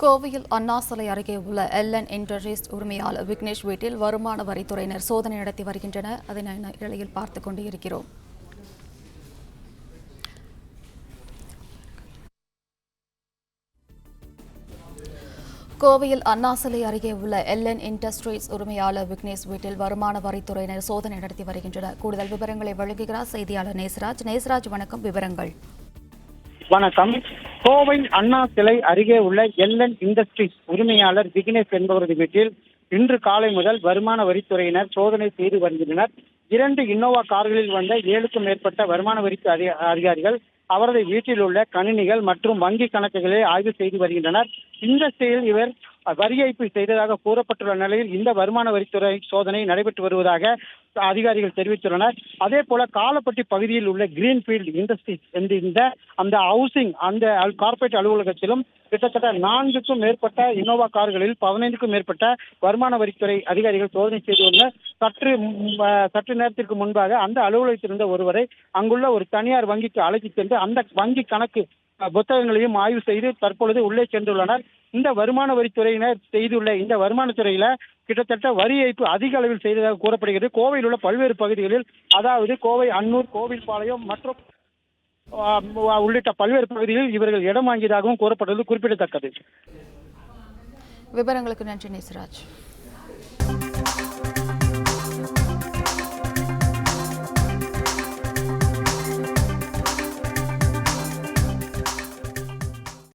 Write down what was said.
கோவையில் அண்ணா சிலை அருகே உள்ள எல்என் இண்டஸ்ட்ரீஸ் உரிமையாளர் விக்னேஷ் வீட்டில் வருமான வரித்துறையினர் சோதனை நடத்தி வருகின்றனர். அதனை இடையில் பார்த்துக் கொண்டு இருக்கிறோம். கோவையில் அண்ணா சிலை அருகே உள்ள எல்என் இண்டஸ்ட்ரீஸ் உரிமையாளர் விக்னேஷ் வீட்டில் வருமான வரித்துறையினர் சோதனை நடத்தி வருகின்றனர். கூடுதல் விவரங்களை வழங்குகிறார் செய்தியாளர் நேசராஜ். நேசராஜ், வணக்கம். விவரங்கள். வணக்கம். கோவை அண்ணா சிலை அருகே உள்ள எல்என் இண்டஸ்ட்ரீஸ் உரிமையாளர் விக்னேஷ் என்பவரது வீட்டில் இன்று காலை முதல் வருமான வரித்துறையினர் சோதனை செய்து வருகின்றனர். 2 இன்னோவா கார்களில் வந்த 7க்கும் மேற்பட்ட வருமான வரி அதிகாரிகள் அவரது வீட்டில் உள்ள கணினிகள் மற்றும் வங்கி கணக்குகளை ஆய்வு செய்து வருகின்றனர். இந்த செயல் இவர் வரி ஏய்ப்பு செய்ததாக கூறப்பட்டுள்ள நிலையில் இந்த வருமான வரித்துறை சோதனை நடைபெற்று வருவதாக அதிகாரிகள் தெரிவித்துள்ளனர். அதே போல காலப்பட்டி பகுதியில் உள்ள கிரீன்ஃபீல்ட் இண்டஸ்ட்ரீஸ் என்ற அந்த ஹவுசிங் அந்த கார்ப்பரேட் அலுவலகத்திலும் கிட்டத்தட்ட 4க்கும் மேற்பட்ட இன்னோவா கார்களில் 15க்கும் மேற்பட்ட வருமான வரித்துறை அதிகாரிகள் சோதனை செய்துள்ளனர். சற்று நேரத்திற்கு முன்பாக அந்த அலுவலகத்தில் இருந்த ஒருவரை அங்குள்ள ஒரு தனியார் வங்கிக்கு அழைத்து சென்று அந்த வங்கி கணக்கு புத்தகங்களையும் ஆய்வு செய்து தற்பொழுது உள்ளே சென்றுள்ளனர். இந்த வருமான வரித்துறையினர் செய்துள்ள இந்த வருமானத்துறையில கிட்டத்தட்ட வரி ஏய்ப்பு அதிக அளவில் செய்ததாக கூறப்படுகிறது. கோவையில் உள்ள பல்வேறு பகுதிகளில், அதாவது கோவை அன்னூர், கோவில்பாளையம் மற்றும் உள்ளிட்ட பல்வேறு பகுதிகளில் இவர்கள் இடம் வாங்கியதாகவும் கூறப்பட்டது குறிப்பிடத்தக்கது. விவரங்களுக்கு நன்றி நேசராஜ்.